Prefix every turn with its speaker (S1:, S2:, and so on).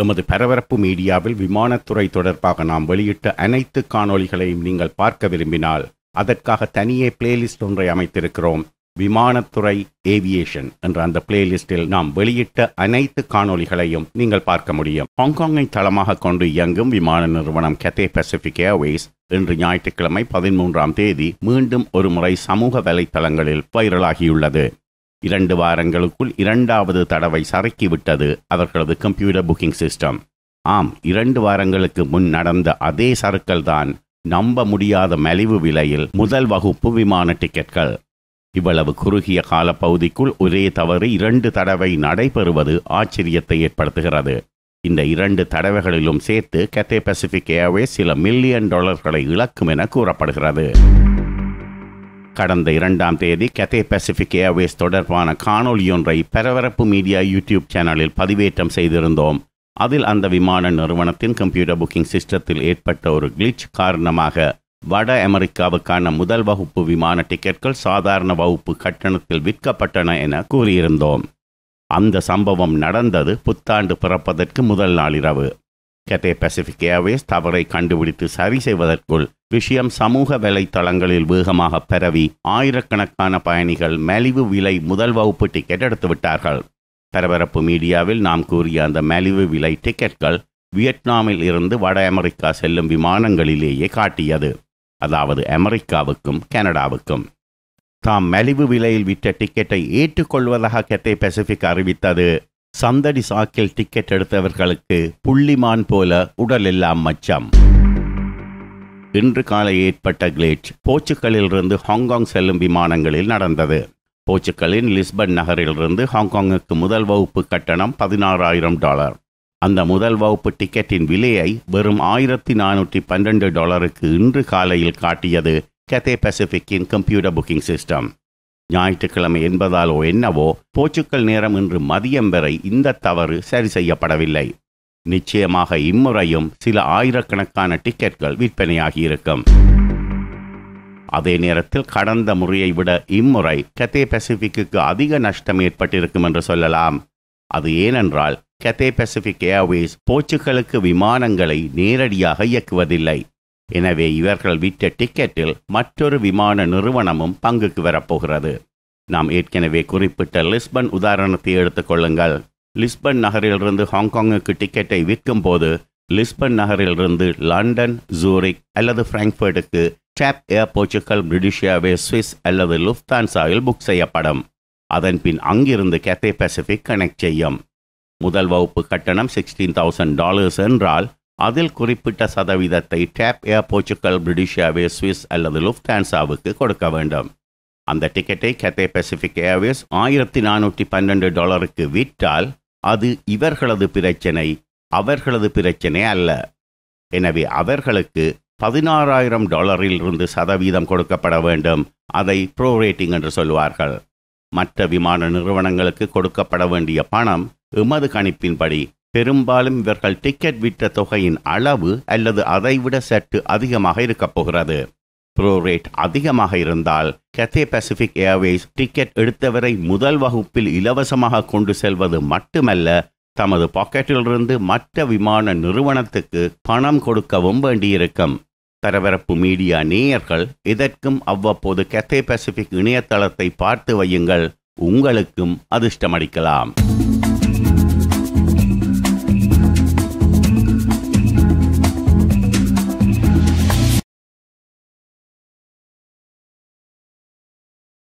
S1: எமது பரபரப்பு மீடியாவில் விமானத்துறை தொடர்பாக நாம் வெளியிட்ட அனைத்து காணொளிகளையும் நீங்கள் பார்க்க விரும்பினால் அதற்காக தனியே பிளேலிஸ்ட் ஒன்றை அமைத்திருக்கிறோம். விமானத்துறை ஏவியேஷன் என்ற அந்த பிளேலிஸ்டில் நாம் வெளியிட்ட அனைத்து காணொளிகளையும் நீங்கள் பார்க்க முடியும். ஹாங்காங்கை தளமாக கொண்டு இயங்கும் விமான நிறுவனம் Cathay Pacific Airways இன்று ஞாயிற்றுக்கிழமை 13ஆம் தேதி மீண்டும் ஒரு முறை சமூக வலைத்தளங்களில் வைரலாகியுள்ளது. 2 வாரங்களுக்குள் 2வது தடவை சறுக்கிவிட்டது அவர்களது கம்ப்யூட்டர் புக்கிங் சிஸ்டம். ஆம், 2 வாரங்களுக்கு முன் நடந்த அதே சறுக்கல் தான் நம்ப முடியாத மலிவு விலையில் முதல் வகுப்பு விமான டிக்கெட்கள். இவ்வளவு குறுகிய காலப்பகுதிக்குள் ஒரே தவறு 2 தடவை நடைபெறுவது ஆச்சரியத்தை ஏற்படுத்துகிறது. இந்த 2 தடவைகளிலும் சேர்த்து Cathay Pacific Airways சில மில்லியன் டாலர்களை இழக்கும் என கூறப்படுகிறது. கடந்த 2ஆம் தேதி Cathay Pacific Airways தொடர்பான காணொலியொன்றை பரபரப்பு மீடியா யூடியூப் சேனலில் பதிவேற்றம் செய்திருந்தோம். அதில் அந்த விமான நிறுவனத்தின் கம்ப்யூட்டர் புக்கிங் சிஸ்டத்தில் ஏற்பட்ட ஒரு கிளிச் காரணமாக வட அமெரிக்காவுக்கான முதல் வகுப்பு விமான டிக்கெட்கள் சாதாரண வகுப்பு கட்டணத்தில் விற்கப்பட்டன என கூறியிருந்தோம். அந்த சம்பவம் நடந்தது புத்தாண்டு பிறப்பதற்கு முதல் நாளிரவு. Cathay Pacific Airways தவறை கண்டுபிடித்து சரி செய்வதற்குள் விஷயம் சமூக வலைத்தளங்களில் வேகமாக பரவி ஆயிரக்கணக்கான பயணிகள் மலிவு விலை முதல் வகுப்பு டிக்கெட் எடுத்துவிட்டார்கள். பரபரப்பு மீடியாவில் நாம் கூறிய அந்த மலிவு விலை டிக்கெட்கள் வியட்நாமில் இருந்து வட அமெரிக்கா செல்லும் விமானங்களிலேயே காட்டியது. அதாவது அமெரிக்காவுக்கும் கனடாவுக்கும். தாம் மலிவு விலையில் விற்ற டிக்கெட்டை ஏற்றுக்கொள்வதாக Cathay Pacific அறிவித்தது. சந்தடி சாக்கில் டிக்கெட் எடுத்தவர்களுக்கு புள்ளிமான் போல உடலெல்லாம் மச்சம். இன்று காலை ஏற்பட்ட கிளேச் போர்ச்சுகலிலிருந்து ஹாங்காங் செல்லும் விமானங்களில் நடந்தது. போர்ச்சுகலின் லிஸ்பன் நகரிலிருந்து ஹாங்காங்குக்கு முதல் வகுப்பு கட்டணம் $16,000. அந்த முதல் வகுப்பு டிக்கெட்டின் விலையை வெறும் $1,412 இன்று காலையில் காட்டியது Cathay Pacificin computer booking system. ஞாயிற்றுக்கிழமை என்பதாலோ என்னவோ போர்ச்சுகல் நேரம் இன்று மதியம் வரை இந்த தவறு சரி செய்யப்படவில்லை. நிச்சயமாக இம்முறையும் சில ஆயிரக்கணக்கான டிக்கெட்கள் விற்பனையாகியிருக்கும். அதே நேரத்தில் கடந்த முறையை விட இம்முறை Cathay Pacificக்கு அதிக நஷ்டம் ஏற்பட்டிருக்கும் என்று சொல்லலாம். அது ஏனென்றால் Cathay Pacific Airways போர்ச்சுகலுக்கு விமானங்களை நேரடியாக இயக்குவதில்லை. எனவே இவர்கள் விற்ற டிக்கெட்டில் மற்றொரு விமான நிறுவனமும் பங்குக்கு வரப்போகிறது. நாம் ஏற்கனவே குறிப்பிட்ட லிஸ்பன் உதாரணத்தை எடுத்துக்கொள்ளுங்கள். லிஸ்பன் நகரிலிருந்து ஹாங்காங்குக்கு டிக்கெட்டை விற்கும் போது லிஸ்பன் நகரிலிருந்து லண்டன், ஜூரிக் அல்லது பிராங்க்ஃபர்ட்டுக்கு TAP Air Portugal, British Airways, Swiss அல்லது லுஃப்தான்சாவில் புக் செய்யப்படும். அதன் பின் அங்கிருந்து Cathay Pacific கனெக்ட் செய்யும். முதல் வகுப்பு கட்டணம் $16,000 என்றால் அதில் குறிப்பிட்ட சதவீதத்தை TAP Air Portugal, British Airways, Swiss அல்லது லுஃப்தான்சாவுக்கு கொடுக்க வேண்டும். அந்த டிக்கெட்டை Cathay Pacific Airways $1,412 விற்றால் அது இவர்களது பிரச்சனை, அவர்களது பிரச்சனை அல்ல. எனவே அவர்களுக்கு $16,000 சதவீதம் கொடுக்கப்பட வேண்டும். அதை ப்ரோரேட்டிங் என்று சொல்வார்கள். மற்ற விமான நிறுவனங்களுக்கு கொடுக்கப்பட வேண்டிய பணம் எமது கணிப்பின்படி பெரும்பாலும் இவர்கள் டிக்கெட் விற்ற தொகையின் அளவு அல்லது அதைவிட சற்று அதிகமாக இருக்கப் போகிறது. ப்ரோரேட் அதிகமாக இருந்தால் Cathay Pacific Airways டிக்கெட் எடுத்தவரை முதல் வகுப்பில் இலவசமாக கொண்டு செல்வது மட்டுமல்ல, தமது பாக்கெட்டிலிருந்து மற்ற விமான நிறுவனத்துக்கு பணம் கொடுக்கவும் வேண்டியிருக்கும். பரபரப்பு மீடியா நேயர்கள் இதற்கும் அவ்வப்போது Cathay Pacific இணையதளத்தை பார்த்து வையுங்கள். உங்களுக்கும் அதிர்ஷ்டமளிக்கலாம்.